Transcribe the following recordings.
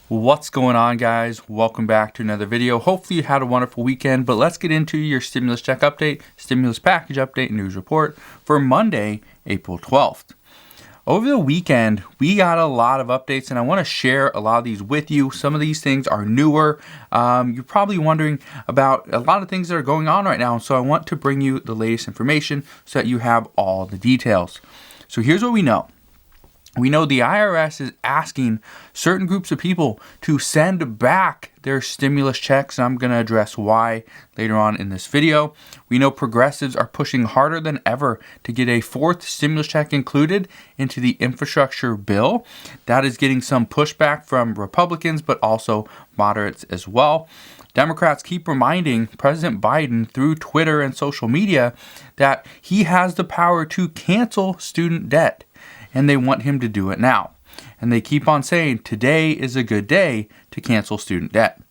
What's going on, guys? Welcome back to another video. Hopefully you had a wonderful weekend, but let's get into your stimulus check update, stimulus package update, news report for Monday, April 12th. Over the weekend, we got a lot of updates, and I want to share a lot of these with you. Some of these things are newer. You're probably wondering about a lot of things that are going on right now, so I want to bring you the latest information so that you have all the details. So here's what we know. We know the IRS is asking certain groups of people to send back their stimulus checks, and I'm going to address why later on in this video. We know progressives are pushing harder than ever to get a fourth stimulus check included into the infrastructure bill. That is getting some pushback from Republicans, but also moderates as well. Democrats keep reminding President Biden through Twitter and social media that he has the power to cancel student debt, and they want him to do it now. And they keep on saying today is a good day to cancel student debt.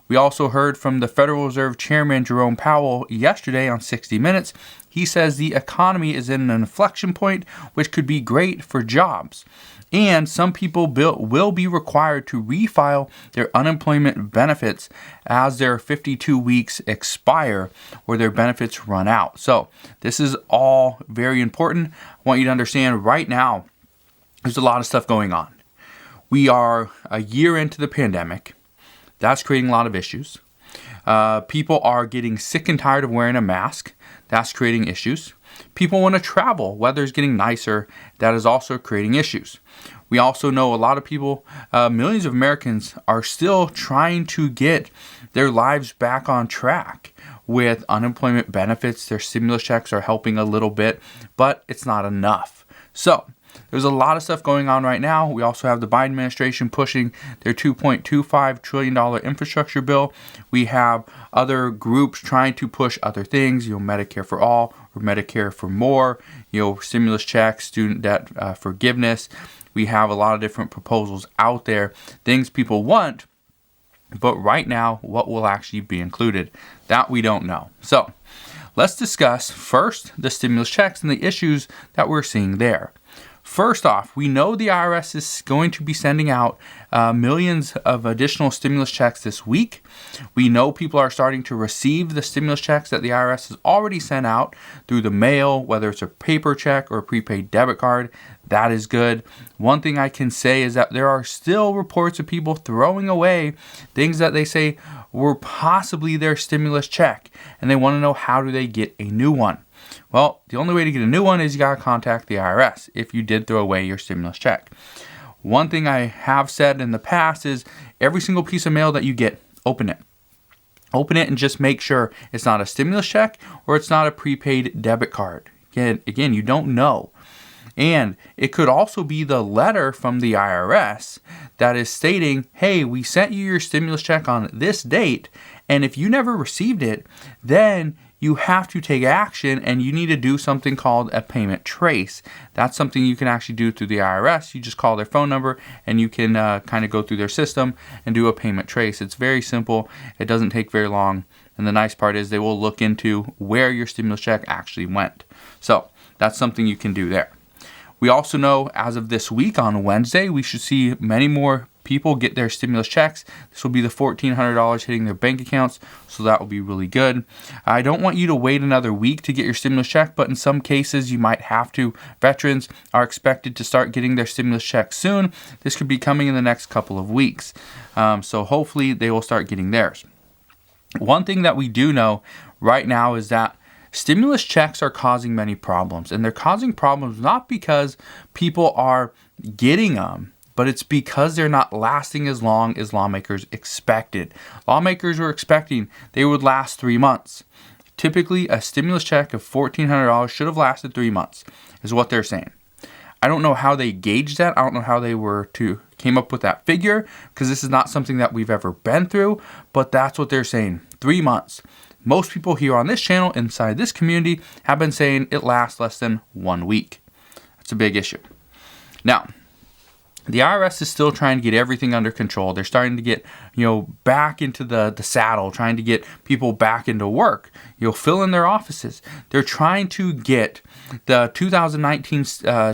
We also heard from the Federal Reserve Chairman Jerome Powell yesterday on 60 Minutes. He says the economy is in an inflection point, which could be great for jobs. And some people will be required to refile their unemployment benefits as their 52 weeks expire or their benefits run out. So this is all very important. I want you to understand right now, there's a lot of stuff going on. We are a year into the pandemic. That's creating a lot of issues. People are getting sick and tired of wearing a mask. That's creating issues. People want to travel. Weather's getting nicer. That is also creating issues. We also know a lot of people, millions of Americans, are still trying to get their lives back on track with unemployment benefits. Their stimulus checks are helping a little bit, but it's not enough. So there's a lot of stuff going on right now. We also have the Biden administration pushing their $2.25 trillion infrastructure bill. We have other groups trying to push other things, Medicare for all or Medicare for more, stimulus checks, student debt forgiveness. We have a lot of different proposals out there, things people want, but right now, what will actually be included? That we don't know. So let's discuss first the stimulus checks and the issues that we're seeing there. First off, we know the IRS is going to be sending out millions of additional stimulus checks this week. We know people are starting to receive the stimulus checks that the IRS has already sent out through the mail, whether it's a paper check or a prepaid debit card. That is good. One thing I can say is that there are still reports of people throwing away things that they say were possibly their stimulus check, and they want to know how do they get a new one. Well, the only way to get a new one is you got to contact the IRS if you did throw away your stimulus check. One thing I have said in the past is every single piece of mail that you get, open it. Open it and just make sure it's not a stimulus check or it's not a prepaid debit card. Again, you don't know. And it could also be the letter from the IRS that is stating, hey, we sent you your stimulus check on this date, and if you never received it, then you have to take action and you need to do something called a payment trace. That's something you can actually do through the IRS. You just call their phone number and you can kind of go through their system and do a payment trace. It's very simple. It doesn't take very long. And the nice part is they will look into where your stimulus check actually went. So that's something you can do there. We also know as of this week on Wednesday, we should see many more people get their stimulus checks. This will be the $1,400 hitting their bank accounts, so that will be really good. I don't want you to wait another week to get your stimulus check, but in some cases you might have to. Veterans are expected to start getting their stimulus check soon. This could be coming in the next couple of weeks. So hopefully they will start getting theirs. One thing that we do know right now is that stimulus checks are causing many problems, and they're causing problems not because people are getting them, but it's because they're not lasting as long as lawmakers expected. Lawmakers were expecting they would last 3 months. Typically, a stimulus check of $1,400 should have lasted 3 months, is what they're saying. I don't know how they gauged that. I don't know how they came up with that figure, because this is not something that we've ever been through, but that's what they're saying, 3 months. Most people here on this channel, inside this community, have been saying it lasts less than 1 week. That's a big issue. Now, the IRS is still trying to get everything under control. They're starting to get, back into the saddle, trying to get people back into work, fill in their offices. They're trying to get the 2019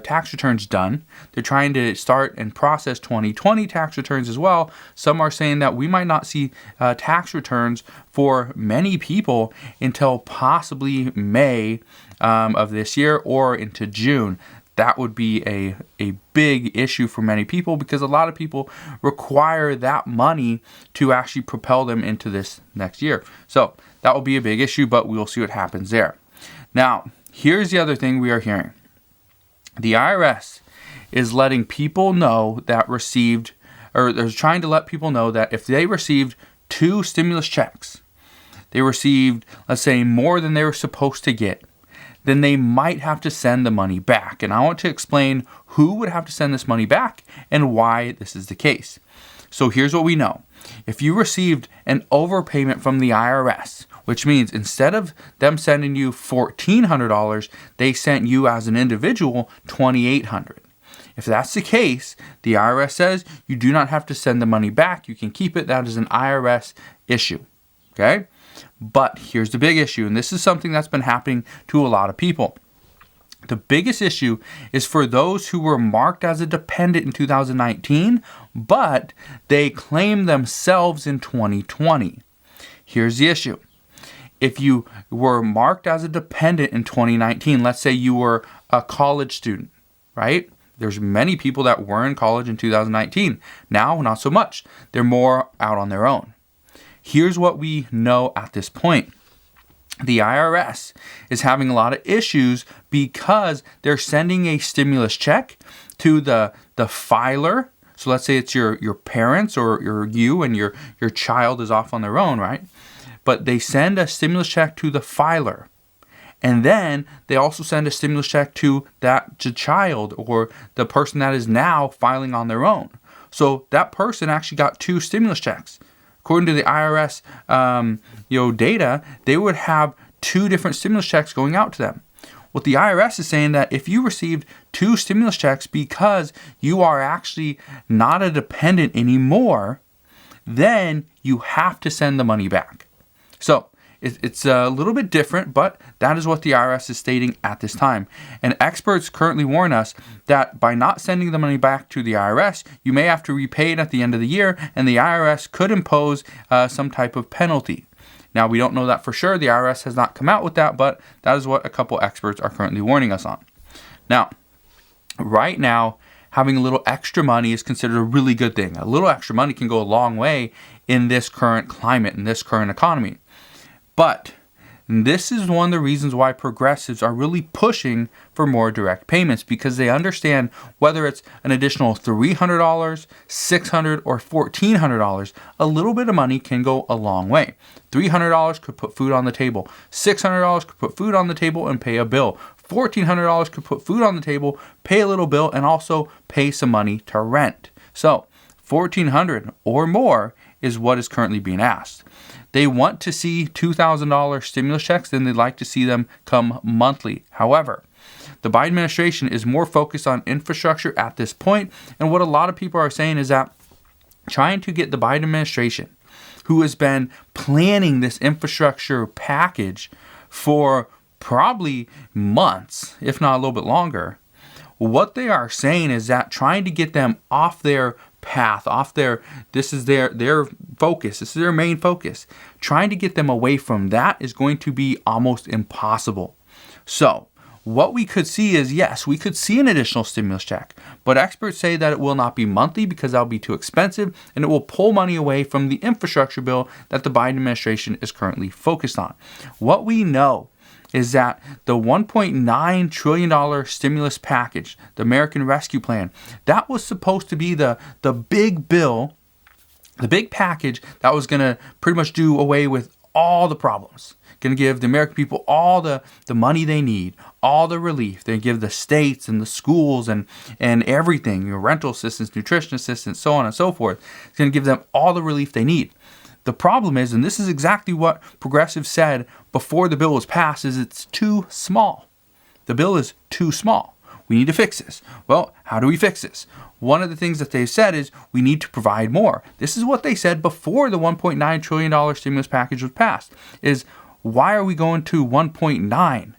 tax returns done. They're trying to start and process 2020 tax returns as well. Some are saying that we might not see tax returns for many people until possibly May of this year or into June. That would be a big issue for many people because a lot of people require that money to actually propel them into this next year. So that will be a big issue, but we'll see what happens there. Now, here's the other thing we are hearing. The IRS is letting people know that they're trying to let people know that if they received 2 stimulus checks, they received, let's say, more than they were supposed to get, then they might have to send the money back. And I want to explain who would have to send this money back and why this is the case. So here's what we know. If you received an overpayment from the IRS, which means instead of them sending you $1,400, they sent you as an individual $2,800. If that's the case, the IRS says you do not have to send the money back. You can keep it. That is an IRS issue. Okay? But here's the big issue, and this is something that's been happening to a lot of people. The biggest issue is for those who were marked as a dependent in 2019, but they claim themselves in 2020. Here's the issue. If you were marked as a dependent in 2019, let's say you were a college student, right? There's many people that were in college in 2019. Now, not so much. They're more out on their own. Here's what we know at this point. The IRS is having a lot of issues because they're sending a stimulus check to the filer. So let's say it's your parents or you and your child is off on their own, right? But they send a stimulus check to the filer. And then they also send a stimulus check to that child or the person that is now filing on their own. So that person actually got 2 stimulus checks. According to the IRS, data, they would have 2 different stimulus checks going out to them. What the IRS is saying that if you received 2 stimulus checks because you are actually not a dependent anymore, then you have to send the money back. So it's a little bit different, but that is what the IRS is stating at this time. And experts currently warn us that by not sending the money back to the IRS, you may have to repay it at the end of the year, and the IRS could impose some type of penalty. Now, we don't know that for sure. The IRS has not come out with that, but that is what a couple experts are currently warning us on. Now, right now, having a little extra money is considered a really good thing. A little extra money can go a long way in this current climate, in this current economy. But this is one of the reasons why progressives are really pushing for more direct payments, because they understand whether it's an additional $300, $600, or $1,400, a little bit of money can go a long way. $300 could put food on the table. $600 could put food on the table and pay a bill. $1,400 could put food on the table, pay a little bill, and also pay some money to rent. So $1,400 or more is what is currently being asked. They want to see $2,000 stimulus checks, then they'd like to see them come monthly. However, the Biden administration is more focused on infrastructure at this point, and what a lot of people are saying is that trying to get the Biden administration, who has been planning this infrastructure package for probably months, if not a little bit longer, what they are saying is that trying to get them off their path, this is their focus, this is their main focus. Trying to get them away from that is going to be almost impossible. So what we could see is, yes, we could see an additional stimulus check, but experts say that it will not be monthly because that'll be too expensive, and it will pull money away from the infrastructure bill that the Biden administration is currently focused on. What we know is that the $1.9 trillion stimulus package, the American Rescue Plan, that was supposed to be the big bill, the big package that was going to pretty much do away with all the problems. Going to give the American people all the money they need, all the relief. They give the states and the schools and everything, rental assistance, nutrition assistance, so on and so forth. It's going to give them all the relief they need. The problem is, and this is exactly what progressives said before the bill was passed, is it's too small. The bill is too small. we need to fix this. Well, how do we fix this? One of the things that they've said is we need to provide more. This is what they said before the $1.9 trillion stimulus package was passed, is why are we going to 1.9?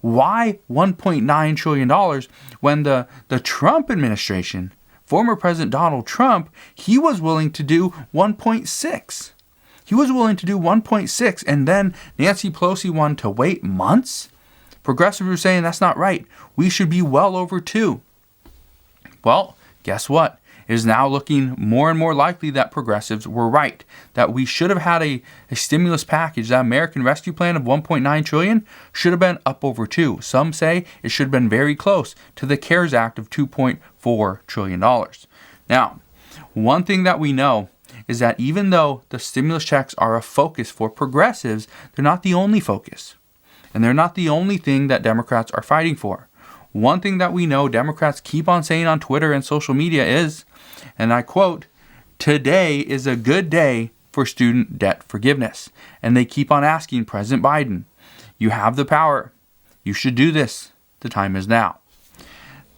Why $1.9 trillion when the Trump administration, former President Donald Trump, he was willing to do 1.6. He was willing to do 1.6, and then Nancy Pelosi wanted to wait months? Progressives were saying that's not right. We should be well over 2. Well, guess what? It is now looking more and more likely that progressives were right, that we should have had a stimulus package. That American Rescue Plan of $1.9 trillion should have been up over 2. Some say it should have been very close to the CARES Act of $2.4 trillion. Now, one thing that we know is that even though the stimulus checks are a focus for progressives, they're not the only focus. And they're not the only thing that Democrats are fighting for. One thing that we know Democrats keep on saying on Twitter and social media is, and I quote, "Today is a good day for student debt forgiveness." And they keep on asking President Biden, you have the power. You should do this. The time is now.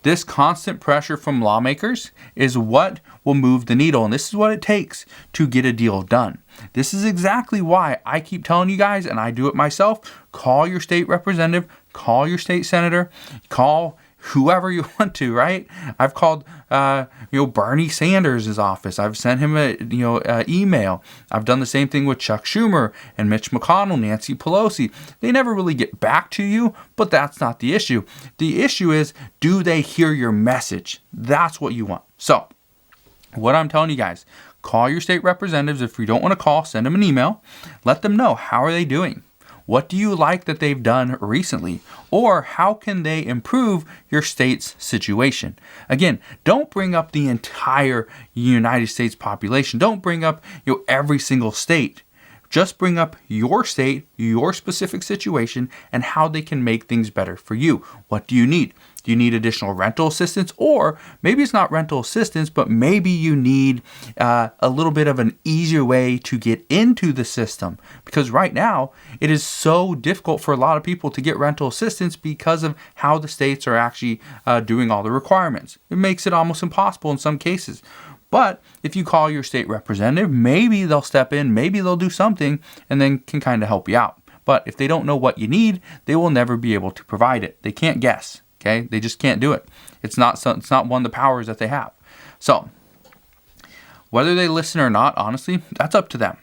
This constant pressure from lawmakers is what will move the needle, and this is what it takes to get a deal done. This is exactly why I keep telling you guys, and I do it myself, call your state representative, call your state senator, call whoever you want to, right? I've called, Bernie Sanders' office. I've sent him a email. I've done the same thing with Chuck Schumer and Mitch McConnell, Nancy Pelosi. They never really get back to you, but that's not the issue. The issue is, do they hear your message? That's what you want. So, what I'm telling you guys, call your state representatives. If you don't want to call, send them an email. Let them know, how are they doing? What do you like that they've done recently? Or how can they improve your state's situation? Again, don't bring up the entire United States population. Don't bring up every single state. Just bring up your state, your specific situation, and how they can make things better for you. What do you need? Do you need additional rental assistance? Or maybe it's not rental assistance, but maybe you need a little bit of an easier way to get into the system. Because right now, it is so difficult for a lot of people to get rental assistance because of how the states are actually doing all the requirements. It makes it almost impossible in some cases. But if you call your state representative, maybe they'll step in, maybe they'll do something, and then can kind of help you out. But if they don't know what you need, they will never be able to provide it. They can't guess. Okay, they just can't do it. It's not one of the powers that they have. So, whether they listen or not, honestly, that's up to them.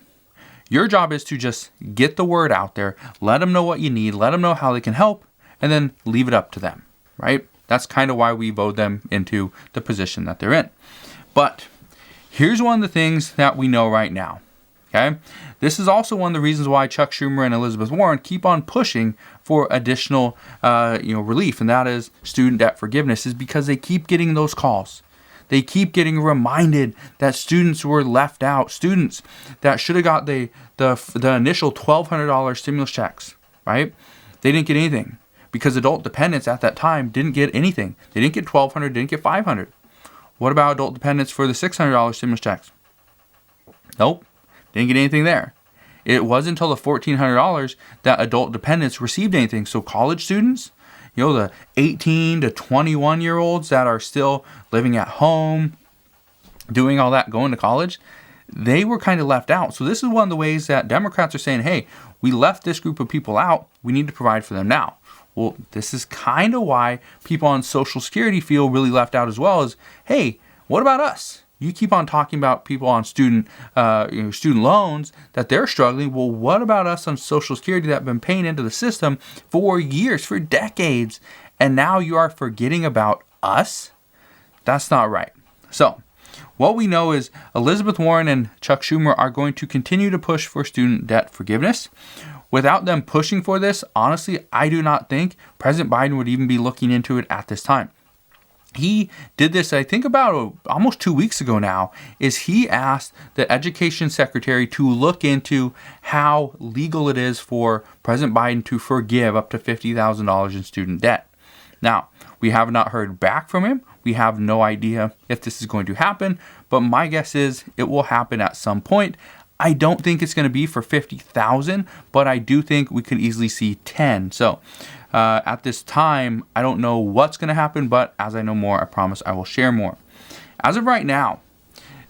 Your job is to just get the word out there, let them know what you need, let them know how they can help, and then leave it up to them, right? That's kind of why we vote them into the position that they're in. But here's one of the things that we know right now. Okay, this is also one of the reasons why Chuck Schumer and Elizabeth Warren keep on pushing for additional, relief, and that is student debt forgiveness, is because they keep getting those calls. They keep getting reminded that students were left out. Students that should have got the initial $1,200 stimulus checks, right? They didn't get anything because adult dependents at that time didn't get anything. They didn't get $1,200, didn't get $500. What about adult dependents for the $600 stimulus checks? Nope. Didn't get anything there. It wasn't until the $1,400 that adult dependents received anything. So college students, the 18 to 21-year-olds that are still living at home, doing all that, going to college, they were kind of left out. So this is one of the ways that Democrats are saying, hey, we left this group of people out. We need to provide for them now. Well, this is kind of why people on Social Security feel really left out as well, is, hey, what about us? You keep on talking about people on student loans that they're struggling. Well, what about us on Social Security that have been paying into the system for years, for decades, and now you are forgetting about us? That's not right. So, what we know is Elizabeth Warren and Chuck Schumer are going to continue to push for student debt forgiveness. Without them pushing for this, honestly, I do not think President Biden would even be looking into it at this time. He did this, I think, about almost 2 weeks ago now, is he asked the education secretary to look into how legal it is for President Biden to forgive up to $50,000 in student debt. Now, we have not heard back from him. We have no idea if this is going to happen, but my guess is it will happen at some point. I don't think it's going to be for $50,000, but I do think we could easily see 10. So At this time, I don't know what's going to happen, but as I know more, I promise I will share more. As of right now,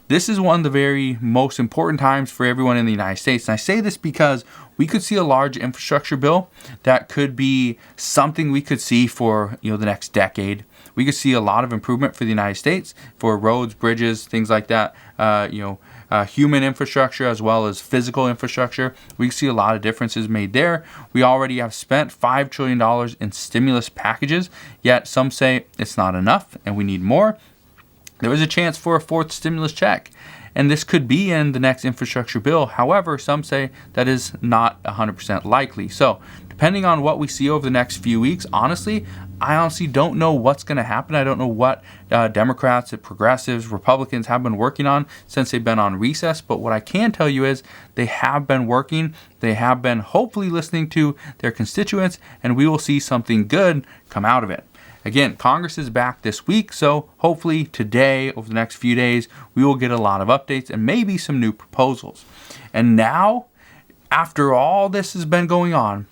this is one of the very most important times for everyone in the United States. And I say this because we could see a large infrastructure bill that could be something we could see for the next decade. We could see a lot of improvement for the United States for roads, bridges, things like that. Human infrastructure as well as physical infrastructure. We can see a lot of differences made there. We already have spent $5 trillion in stimulus packages, yet some say it's not enough and we need more. There is a chance for a fourth stimulus check, and this could be in the next infrastructure bill. However, some say that is not 100% likely. So, depending on what we see over the next few weeks, I honestly don't know what's going to happen. I don't know what Democrats, progressives, Republicans have been working on since they've been on recess. But what I can tell you is they have been working. They have been hopefully listening to their constituents, and we will see something good come out of it. Again, Congress is back this week, so hopefully today, over the next few days, we will get a lot of updates and maybe some new proposals. And now, after all this has been going on,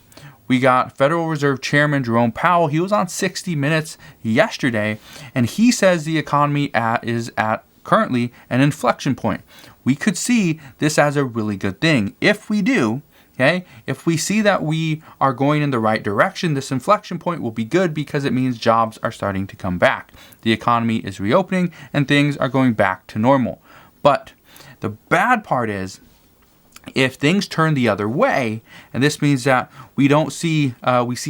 we got Federal Reserve Chairman Jerome Powell. He was on 60 Minutes yesterday, and he says the economy is at currently an inflection point. We could see this as a really good thing. If we do, if we see that we are going in the right direction, this inflection point will be good because it means jobs are starting to come back. The economy is reopening and things are going back to normal. But the bad part is, if things turn the other way, and this means that we see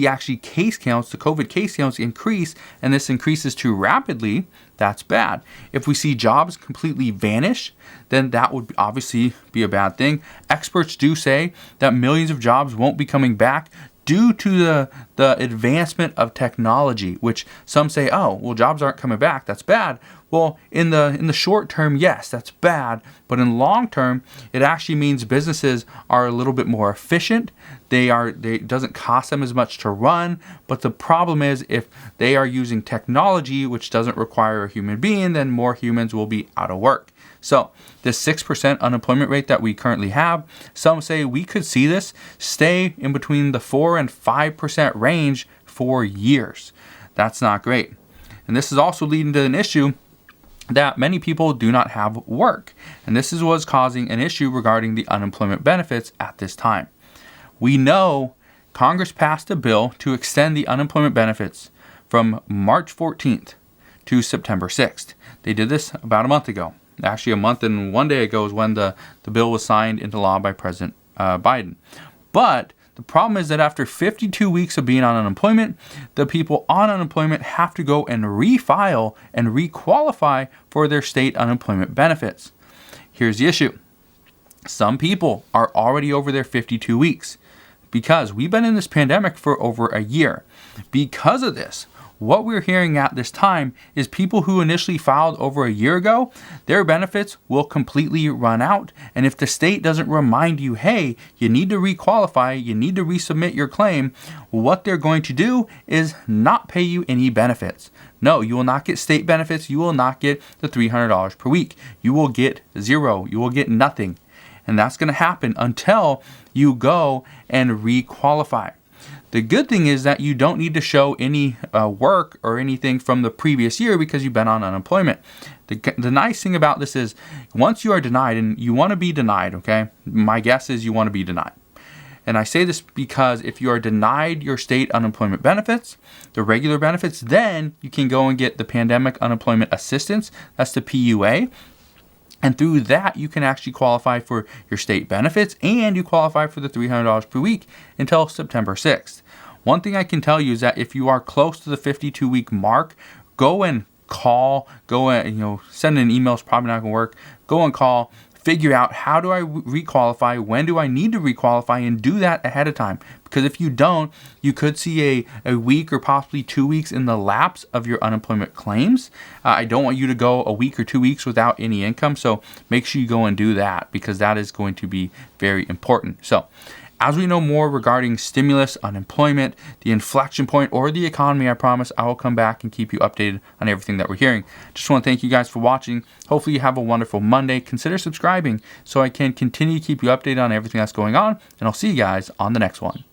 actually case counts, the COVID case counts increase, and this increases too rapidly, that's bad. If we see jobs completely vanish, then that would obviously be a bad thing. Experts do say that millions of jobs won't be coming back due to the advancement of technology, which some say, oh, well, jobs aren't coming back, that's bad. Well, in the short term, yes, that's bad. But in long term, it actually means businesses are a little bit more efficient. It doesn't cost them as much to run. But the problem is, if they are using technology, which doesn't require a human being, then more humans will be out of work. So this 6% unemployment rate that we currently have, some say we could see this stay in between the 4 and 5% range for years. That's not great. And this is also leading to an issue that many people do not have work. And this is what's causing an issue regarding the unemployment benefits at this time. We know Congress passed a bill to extend the unemployment benefits from March 14th to September 6th. They did this about a month ago. Actually, a month and one day ago is when the bill was signed into law by President Biden. But the problem is that after 52 weeks of being on unemployment, the people on unemployment have to go and refile and requalify for their state unemployment benefits. Here's the issue. Some people are already over their 52 weeks because we've been in this pandemic for over a year. Because of this, what we're hearing at this time is people who initially filed over a year ago, their benefits will completely run out. And if the state doesn't remind you, hey, you need to requalify, you need to resubmit your claim, what they're going to do is not pay you any benefits. No, you will not get state benefits. You will not get the $300 per week. You will get zero. You will get nothing. And that's going to happen until you go and requalify. The good thing is that you don't need to show any work or anything from the previous year because you've been on unemployment. The nice thing about this is once you are denied, and you want to be denied, okay? My guess is you want to be denied. And I say this because if you are denied your state unemployment benefits, the regular benefits, then you can go and get the Pandemic Unemployment Assistance. That's the PUA. And through that, you can actually qualify for your state benefits and you qualify for the $300 per week until September 6th. One thing I can tell you is that if you are close to the 52-week mark, go and call, send an email is probably not going to work. Go and call, figure out how do I requalify, when do I need to requalify, and do that ahead of time. Because if you don't, you could see a week or possibly 2 weeks in the lapse of your unemployment claims. I don't want you to go a week or 2 weeks without any income, so make sure you go and do that because that is going to be very important. So as we know more regarding stimulus, unemployment, the inflection point, or the economy, I promise I will come back and keep you updated on everything that we're hearing. Just want to thank you guys for watching. Hopefully you have a wonderful Monday. Consider subscribing so I can continue to keep you updated on everything that's going on, and I'll see you guys on the next one.